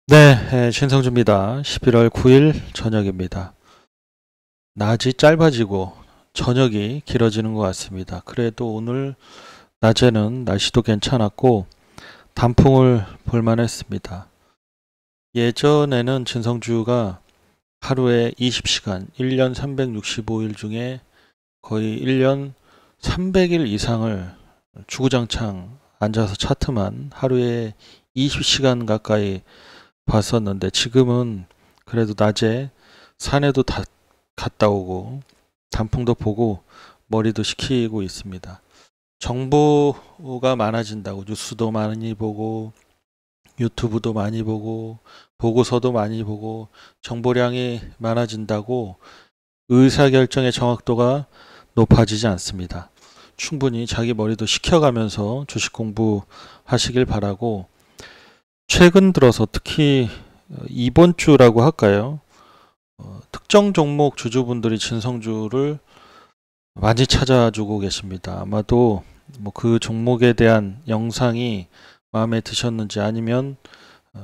네, 신성주입니다. 11월 9일 저녁입니다. 낮이 짧아지고 저녁이 길어지는 것 같습니다. 그래도 오늘 낮에는 날씨도 괜찮았고 단풍을 볼만 했습니다. 예전에는 진성주가 하루에 20시간, 1년 365일 중에 거의 1년 300일 이상을 주구장창 앉아서 차트만 하루에 20시간 가까이 봤었는데 지금은 그래도 낮에 산에도 다 갔다 오고 단풍도 보고 머리도 식히고 있습니다. 정보가 많아진다고 뉴스도 많이 보고 유튜브도 많이 보고 보고서도 많이 보고 정보량이 많아진다고 의사결정의 정확도가 높아지지 않습니다. 충분히 자기 머리도 식혀가면서 주식 공부하시길 바라고, 최근 들어서 특히 이번 주라고 할까요? 특정 종목 주주분들이 진성주를 많이 찾아주고 계십니다. 아마도 뭐 그 종목에 대한 영상이 마음에 드셨는지 아니면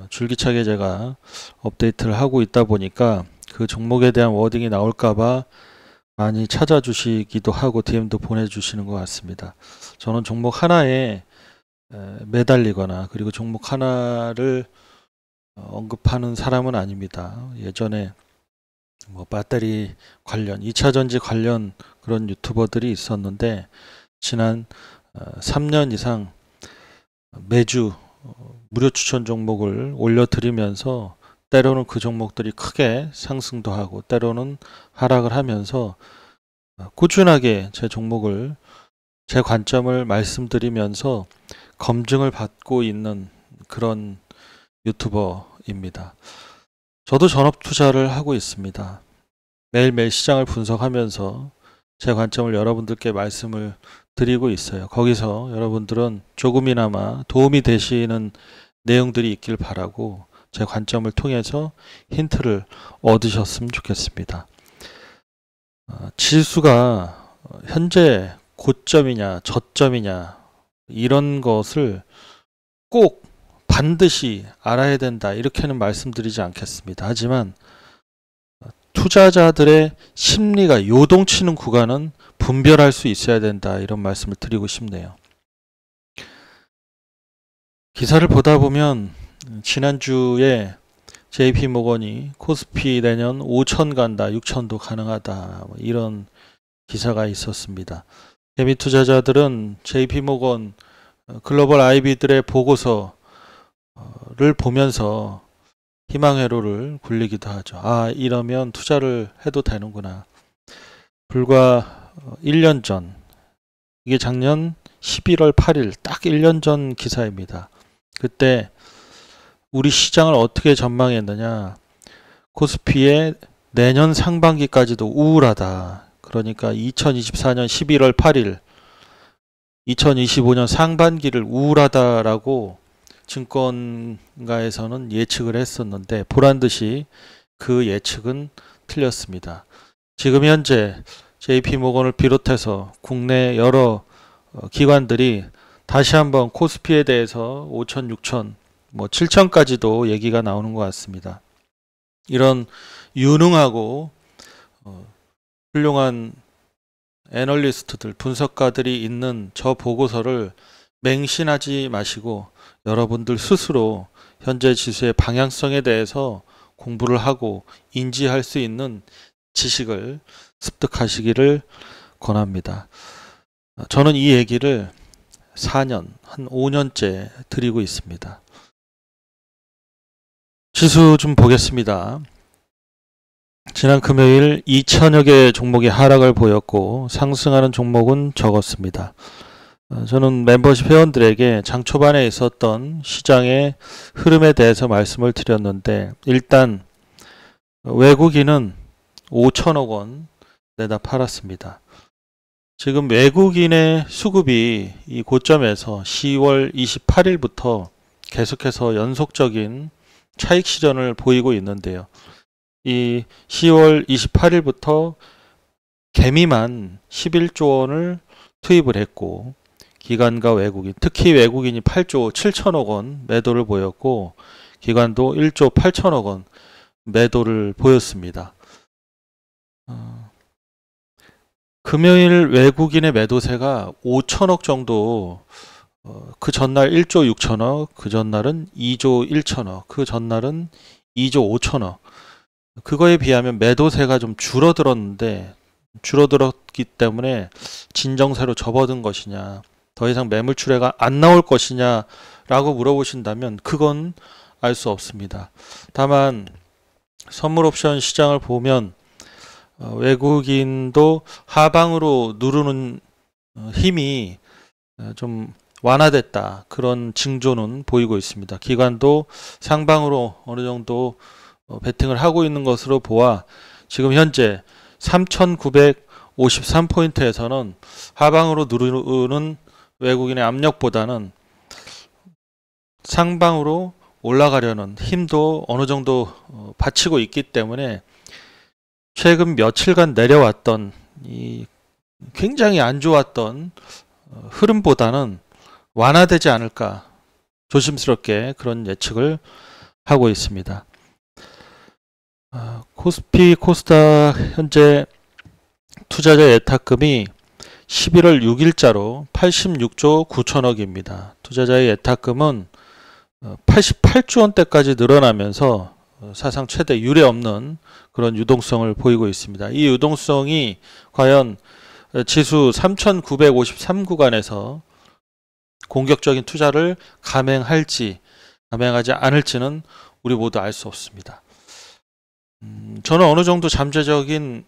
줄기차게 제가 업데이트를 하고 있다 보니까 그 종목에 대한 워딩이 나올까봐 많이 찾아주시기도 하고 DM도 보내주시는 것 같습니다. 저는 종목 하나에 매달리거나 그리고 종목 하나를 언급하는 사람은 아닙니다. 예전에 뭐 배터리 관련, 2차전지 관련 그런 유튜버들이 있었는데 지난 3년 이상 매주 무료 추천 종목을 올려드리면서 때로는 그 종목들이 크게 상승도 하고 때로는 하락을 하면서 꾸준하게 제 종목을, 제 관점을 말씀드리면서 검증을 받고 있는 그런 유튜버입니다. 저도 전업 투자를 하고 있습니다. 매일매일 시장을 분석하면서 제 관점을 여러분들께 말씀을 드리고 있어요. 거기서 여러분들은 조금이나마 도움이 되시는 내용들이 있길 바라고 제 관점을 통해서 힌트를 얻으셨으면 좋겠습니다. 지수가 현재 고점이냐 저점이냐 이런 것을 꼭 반드시 알아야 된다 이렇게는 말씀드리지 않겠습니다. 하지만 투자자들의 심리가 요동치는 구간은 분별할 수 있어야 된다 이런 말씀을 드리고 싶네요. 기사를 보다 보면 지난주에 JP모건이 코스피 내년 5천 간다, 6천도 가능하다 이런 기사가 있었습니다. 개미 투자자들은 JP모건 글로벌 IB들의 보고서를 보면서 희망회로를 굴리기도 하죠. 아, 이러면 투자를 해도 되는구나. 불과 1년 전, 이게 작년 11월 8일 딱 1년 전 기사입니다. 그때 우리 시장을 어떻게 전망했느냐. 코스피의 내년 상반기까지도 우울하다. 그러니까 2024년 11월 8일 2025년 상반기를 우울하다라고 증권가에서는 예측을 했었는데 보란듯이 그 예측은 틀렸습니다. 지금 현재 JP모건을 비롯해서 국내 여러 기관들이 다시 한번 코스피에 대해서 5천, 6천, 뭐 7천까지도 얘기가 나오는 것 같습니다. 이런 유능하고 훌륭한 애널리스트들, 분석가들이 있는 저 보고서를 맹신하지 마시고 여러분들 스스로 현재 지수의 방향성에 대해서 공부를 하고 인지할 수 있는 지식을 습득하시기를 권합니다. 저는 이 얘기를 4년, 한 5년째 드리고 있습니다. 지수 좀 보겠습니다. 지난 금요일 2천여 개의 종목이 하락을 보였고 상승하는 종목은 적었습니다. 저는 멤버십 회원들에게 장 초반에 있었던 시장의 흐름에 대해서 말씀을 드렸는데 일단 외국인은 5천억 원 내다 팔았습니다. 지금 외국인의 수급이 이 고점에서 10월 28일부터 계속해서 연속적인 차익 실현을 보이고 있는데요. 이 10월 28일부터 개미만 11조 원을 투입을 했고 기관과 외국인, 특히 외국인이 8조 7천억 원 매도를 보였고 기관도 1조 8천억 원 매도를 보였습니다. 금요일 외국인의 매도세가 5천억 정도, 그 전날 1조 6천억, 그 전날은 2조 1천억, 그 전날은 2조 5천억. 그거에 비하면 매도세가 좀 줄어들었기 때문에 진정세로 접어든 것이냐, 더 이상 매물출회가 안 나올 것이냐 라고 물어보신다면 그건 알 수 없습니다. 다만 선물 옵션 시장을 보면 외국인도 하방으로 누르는 힘이 좀 완화됐다, 그런 징조는 보이고 있습니다. 기관도 상방으로 어느 정도 베팅을 하고 있는 것으로 보아 지금 현재 3,953포인트에서는 하방으로 누르는 외국인의 압력보다는 상방으로 올라가려는 힘도 어느 정도 받치고 있기 때문에 최근 며칠간 내려왔던 이 굉장히 안 좋았던 흐름보다는 완화되지 않을까, 조심스럽게 그런 예측을 하고 있습니다. 코스피, 코스닥 현재 투자자 예탁금이 11월 6일자로 86조 9천억입니다. 투자자의 예탁금은 88조 원대까지 늘어나면서 사상 최대 유례 없는 그런 유동성을 보이고 있습니다. 이 유동성이 과연 지수 3,953 구간에서 공격적인 투자를 감행할지 감행하지 않을지는 우리 모두 알 수 없습니다. 저는 어느 정도 잠재적인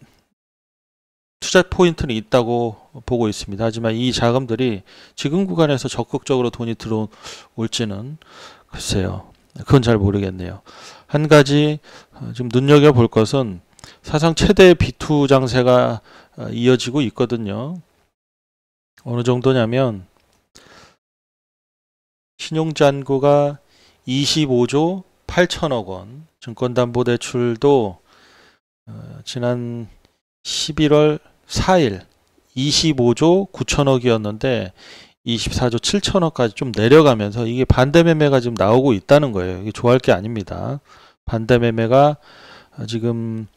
투자 포인트는 있다고 보고 있습니다. 하지만 이 자금들이 지금 구간에서 적극적으로 돈이 들어올지는 글쎄요, 그건 잘 모르겠네요. 한 가지 좀 눈여겨볼 것은 사상 최대 비투 장세가 이어지고 있거든요. 어느 정도냐면 신용잔고가 25조 8천억 원, 증권담보대출도 지난 11월 4일 25조 9천억이었는데 24조 7천억까지 좀 내려가면서 이게 반대 매매가 지금 나오고 있다는 거예요. 이게 좋아할 게 아닙니다. 반대 매매가 지금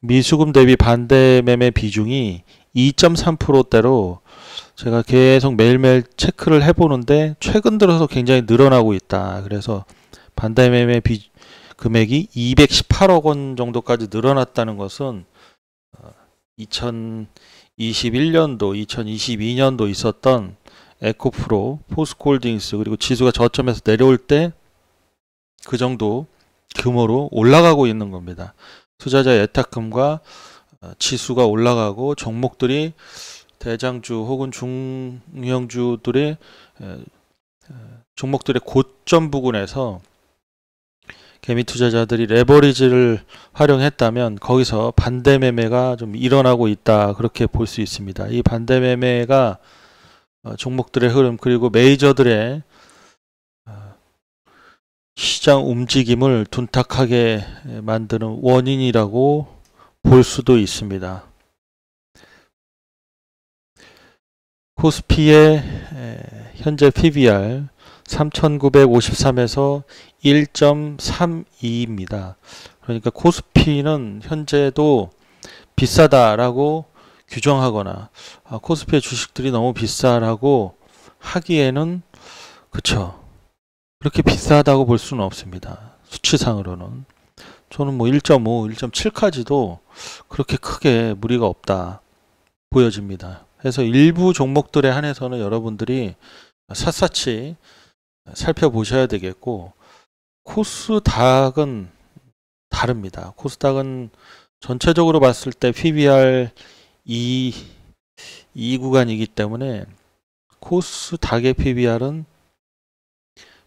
미수금 대비 반대 매매 비중이 2.3%대로 제가 계속 매일매일 체크를 해보는데 최근 들어서 굉장히 늘어나고 있다. 그래서 반대 매매 금액이 218억 원 정도까지 늘어났다는 것은 2021년도, 2022년도 있었던 에코프로, 포스코홀딩스 그리고 지수가 저점에서 내려올 때 그 정도 규모로 올라가고 있는 겁니다. 투자자 예탁금과 지수가 올라가고 종목들이 대장주 혹은 중형주들의 종목들의 고점 부근에서 개미 투자자들이 레버리지를 활용했다면 거기서 반대 매매가 좀 일어나고 있다, 그렇게 볼 수 있습니다. 이 반대 매매가 종목들의 흐름 그리고 메이저들의 시장 움직임을 둔탁하게 만드는 원인이라고 볼 수도 있습니다. 코스피의 현재 PBR 3,953에서 1.32입니다. 그러니까 코스피는 현재도 비싸다라고 규정하거나 코스피의 주식들이 너무 비싸라고 하기에는 그쵸, 그렇게 비싸다고 볼 수는 없습니다. 수치상으로는. 저는 뭐 1.5, 1.7까지도 그렇게 크게 무리가 없다 보여집니다. 그래서 일부 종목들에 한해서는 여러분들이 샅샅이 살펴보셔야 되겠고, 코스닥은 다릅니다. 코스닥은 전체적으로 봤을 때 PBR 2 구간이기 때문에 코스닥의 PBR은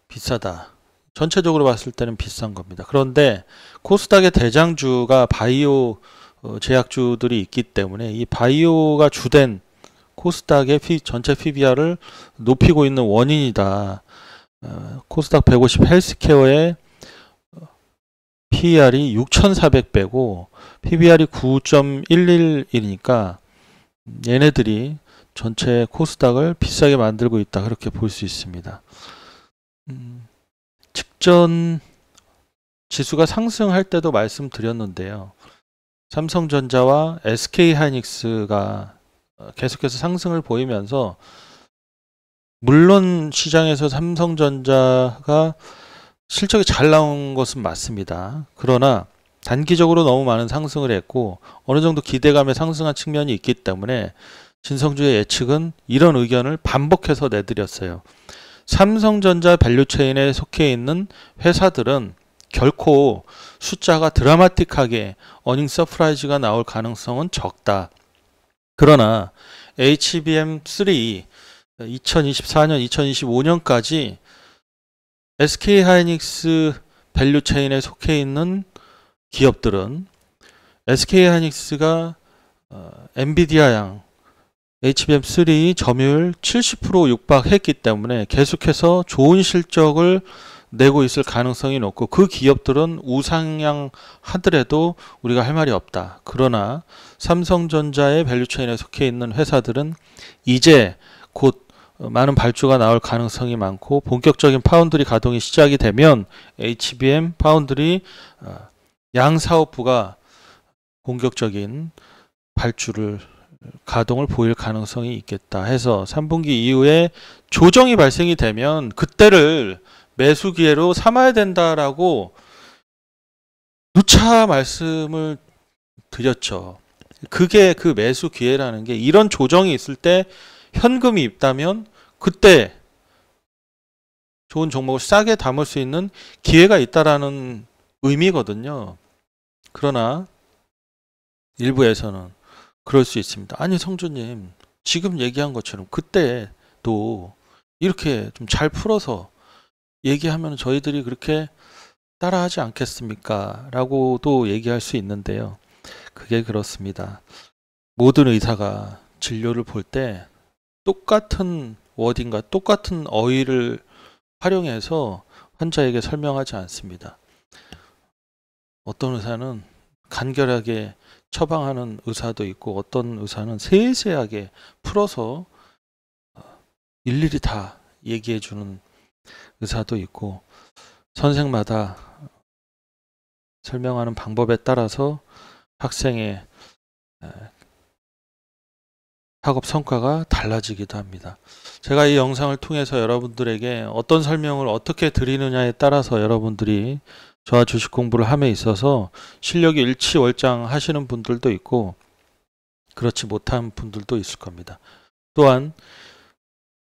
비싸다. 전체적으로 봤을 때는 비싼 겁니다. 그런데 코스닥의 대장주가 바이오 제약주들이 있기 때문에 이 바이오가 주된 코스닥의 전체 PBR을 높이고 있는 원인이다. 코스닥 150 헬스케어의 PER이 6,400배고 PBR이 9.111이니까 얘네들이 전체 코스닥을 비싸게 만들고 있다, 그렇게 볼 수 있습니다. 직전 지수가 상승할 때도 말씀드렸는데요. 삼성전자와 SK하이닉스가 계속해서 상승을 보이면서 물론 시장에서 삼성전자가 실적이 잘 나온 것은 맞습니다. 그러나 단기적으로 너무 많은 상승을 했고 어느 정도 기대감에 상승한 측면이 있기 때문에 진성주의 예측은 이런 의견을 반복해서 내드렸어요. 삼성전자 밸류체인에 속해 있는 회사들은 결코 숫자가 드라마틱하게 어닝 서프라이즈가 나올 가능성은 적다. 그러나 HBM3 2024년, 2025년까지 SK하이닉스 밸류체인에 속해 있는 기업들은 SK하이닉스가 엔비디아양 HBM3 점유율 70% 육박했기 때문에 계속해서 좋은 실적을 내고 있을 가능성이 높고 그 기업들은 우상향 하더라도 우리가 할 말이 없다. 그러나 삼성전자의 밸류체인에 속해 있는 회사들은 이제 곧 많은 발주가 나올 가능성이 많고 본격적인 파운드리 가동이 시작이 되면 HBM 파운드리 양사업부가 본격적인 발주를 가동을 보일 가능성이 있겠다 해서 3분기 이후에 조정이 발생이 되면 그때를 매수 기회로 삼아야 된다라고 누차 말씀을 드렸죠. 그게 그 매수 기회라는 게 이런 조정이 있을 때 현금이 있다면 그때 좋은 종목을 싸게 담을 수 있는 기회가 있다라는 의미거든요. 그러나 일부에서는 그럴 수 있습니다. 아니 성주님 지금 얘기한 것처럼 그때도 이렇게 좀 잘 풀어서 얘기하면 저희들이 그렇게 따라하지 않겠습니까? 라고도 얘기할 수 있는데요. 그게 그렇습니다. 모든 의사가 진료를 볼 때 똑같은 워딩과 똑같은 어휘를 활용해서 환자에게 설명하지 않습니다. 어떤 의사는 간결하게 처방하는 의사도 있고 어떤 의사는 세세하게 풀어서 일일이 다 얘기해 주는 의사도 있고 선생마다 설명하는 방법에 따라서 학생의 학업 성과가 달라지기도 합니다. 제가 이 영상을 통해서 여러분들에게 어떤 설명을 어떻게 드리느냐에 따라서 여러분들이 저와 주식 공부를 함에 있어서 실력이 일치월장 하시는 분들도 있고 그렇지 못한 분들도 있을 겁니다. 또한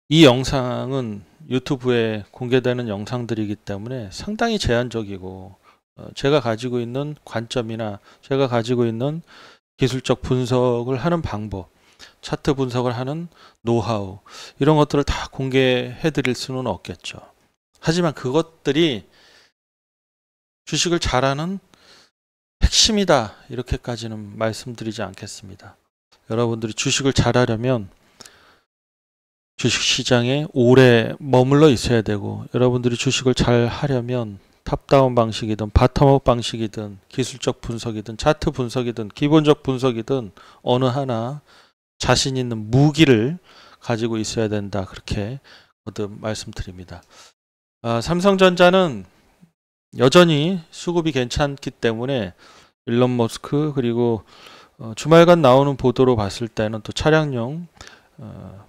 이 영상은 유튜브에 공개되는 영상들이기 때문에 상당히 제한적이고 제가 가지고 있는 관점이나 제가 가지고 있는 기술적 분석을 하는 방법, 차트 분석을 하는 노하우 이런 것들을 다 공개해 드릴 수는 없겠죠. 하지만 그것들이 주식을 잘하는 핵심이다 이렇게까지는 말씀드리지 않겠습니다. 여러분들이 주식을 잘하려면 주식시장에 오래 머물러 있어야 되고 여러분들이 주식을 잘 하려면 탑다운 방식이든 바텀업 방식이든 기술적 분석이든 차트 분석이든 기본적 분석이든 어느 하나 자신 있는 무기를 가지고 있어야 된다 그렇게 거듭 말씀드립니다. 삼성전자는 여전히 수급이 괜찮기 때문에 일론 머스크 그리고 주말간 나오는 보도로 봤을 때는 또 차량용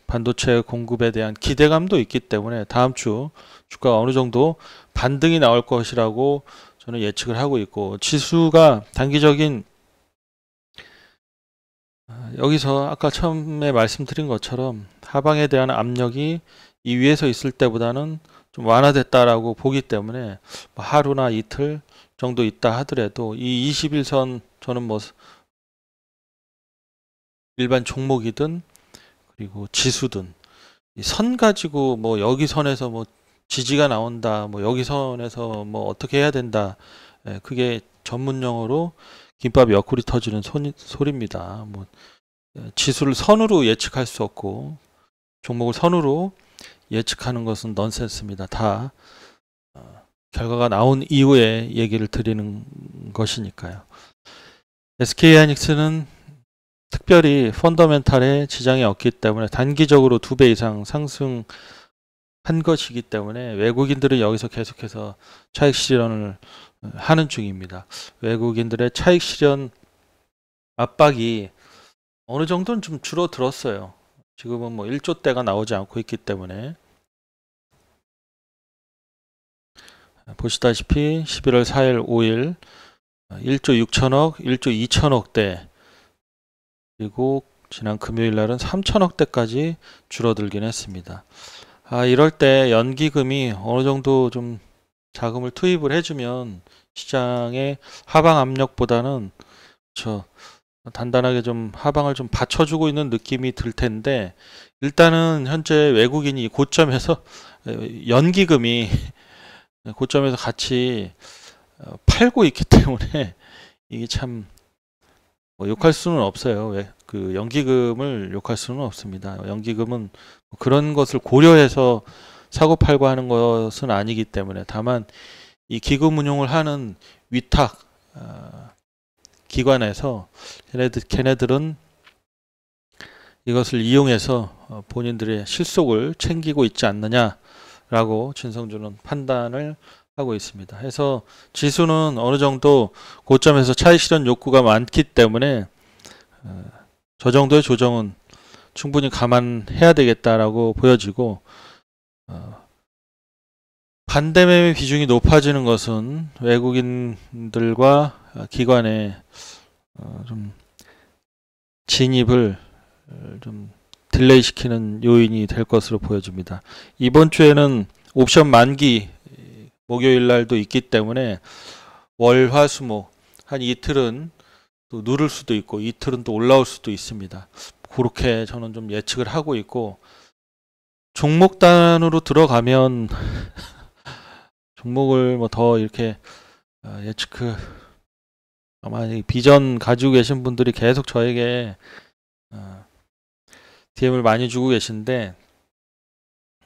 반도체 공급에 대한 기대감도 있기 때문에 다음 주 주가가 어느 정도 반등이 나올 것이라고 저는 예측을 하고 있고 지수가 단기적인 여기서 아까 처음에 말씀드린 것처럼 하방에 대한 압력이 이 위에서 있을 때보다는 좀 완화됐다라고 보기 때문에 하루나 이틀 정도 있다 하더라도 이 21선 저는 뭐 일반 종목이든 그리고 지수든 이 선 가지고 뭐 여기 선에서 뭐 지지가 나온다 뭐 여기 선에서 뭐 어떻게 해야 된다 그게 전문 용어로 김밥 옆구리 터지는 소리입니다. 뭐 지수를 선으로 예측할 수 없고 종목을 선으로 예측하는 것은 넌센스입니다. 다 결과가 나온 이후에 얘기를 드리는 것이니까요. SK하이닉스는 특별히 펀더멘탈에 지장이 없기 때문에 단기적으로 2배 이상 상승한 것이기 때문에 외국인들은 여기서 계속해서 차익 실현을 하는 중입니다. 외국인들의 차익 실현 압박이 어느 정도는 좀 줄어들었어요. 지금은 뭐 1조대가 나오지 않고 있기 때문에 보시다시피 11월 4일, 5일 1조 6천억, 1조 2천억대 그리고 지난 금요일 날은 3천억대까지 줄어들긴 했습니다. 이럴 때 연기금이 어느 정도 좀 자금을 투입을 해주면 시장의 하방 압력보다는 단단하게 좀 하방을 좀 받쳐주고 있는 느낌이 들 텐데 일단은 현재 외국인이 고점에서 연기금이 고점에서 같이 팔고 있기 때문에 이게 참 욕할 수는 없어요. 왜? 그 연기금을 욕할 수는 없습니다. 연기금은 그런 것을 고려해서 사고 팔고 하는 것은 아니기 때문에 다만 이 기금 운용을 하는 위탁 기관에서 걔네들은 이것을 이용해서 본인들의 실속을 챙기고 있지 않느냐라고 진성준은 판단을 하고 있습니다. 해서 지수는 어느 정도 고점에서 차익 실현 욕구가 많기 때문에 저 정도의 조정은 충분히 감안해야 되겠다라고 보여지고 반대 매매 비중이 높아지는 것은 외국인들과 기관의 좀 진입을 좀 딜레이 시키는 요인이 될 것으로 보여집니다. 이번 주에는 옵션 만기 목요일 날도 있기 때문에 월, 화, 수, 목 한 이틀은 또 누를 수도 있고 이틀은 또 올라올 수도 있습니다. 그렇게 저는 좀 예측을 하고 있고 종목 단으로 들어가면 종목을 뭐 더 이렇게 아마 비전 가지고 계신 분들이 계속 저에게 DM을 많이 주고 계신데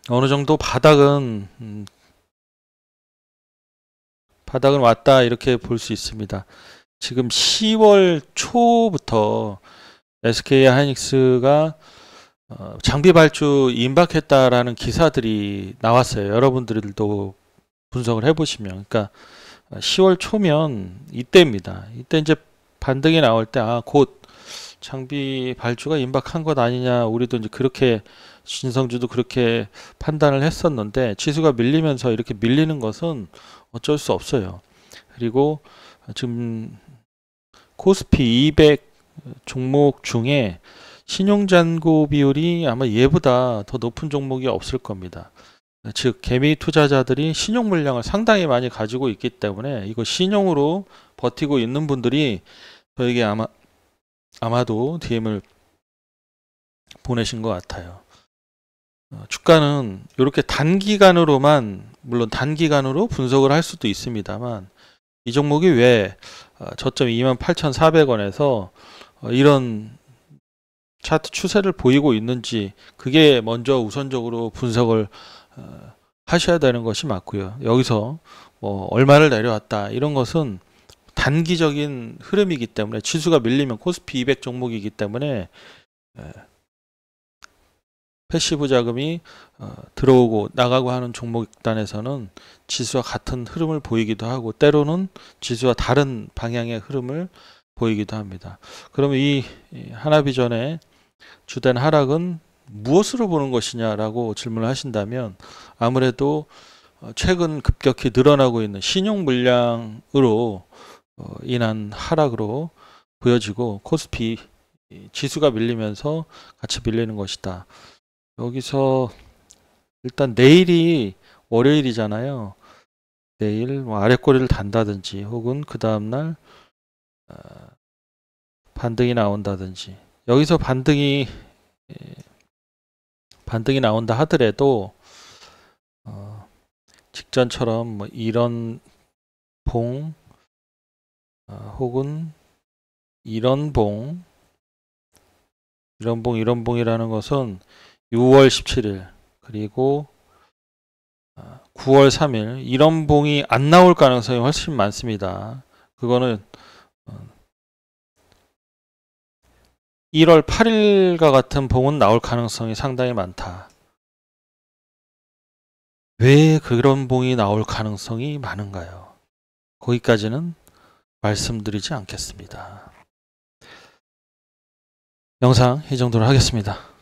어느 정도 바닥은 왔다 이렇게 볼 수 있습니다. 지금 10월 초부터 SK 하이닉스가 장비 발주 임박했다라는 기사들이 나왔어요. 여러분들도 분석을 해보시면, 그러니까 10월 초면 이때입니다. 이때 이제 반등이 나올 때 곧 장비 발주가 임박한 것 아니냐, 우리도 이제 그렇게 진성주도 그렇게 판단을 했었는데 지수가 밀리면서 이렇게 밀리는 것은 어쩔 수 없어요. 그리고 지금 코스피 200 종목 중에 신용잔고 비율이 아마 얘보다 더 높은 종목이 없을 겁니다. 즉 개미 투자자들이 신용 물량을 상당히 많이 가지고 있기 때문에 이거 신용으로 버티고 있는 분들이 저에게 아마도 DM을 보내신 것 같아요. 주가는 이렇게 단기간으로만, 물론 단기간으로 분석을 할 수도 있습니다만 이 종목이 왜 저점 28,400원에서 이런 차트 추세를 보이고 있는지 그게 먼저 우선적으로 분석을 하셔야 되는 것이 맞고요. 여기서 뭐 얼마를 내려왔다 이런 것은 단기적인 흐름이기 때문에 지수가 밀리면 코스피 200 종목이기 때문에 패시브 자금이 들어오고 나가고 하는 종목단에서는 지수와 같은 흐름을 보이기도 하고 때로는 지수와 다른 방향의 흐름을 보이기도 합니다. 그러면 이 하나비전의 주된 하락은 무엇으로 보는 것이냐라고 질문을 하신다면 아무래도 최근 급격히 늘어나고 있는 신용 물량으로 인한 하락으로 보여지고 코스피 지수가 밀리면서 같이 밀리는 것이다. 여기서 일단 내일이 월요일이잖아요. 내일 뭐 아랫꼬리를 단다든지 혹은 그 다음날 반등이 나온다든지, 여기서 반등이 나온다 하더라도 직전처럼 뭐 이런 봉 혹은 이런 봉이라는 것은 6월 17일 그리고 9월 3일 이런 봉이 안 나올 가능성이 훨씬 많습니다. 그거는 1월 8일과 같은 봉은 나올 가능성이 상당히 많다. 왜 그런 봉이 나올 가능성이 많은가요? 거기까지는 말씀드리지 않겠습니다. 영상 이 정도로 하겠습니다.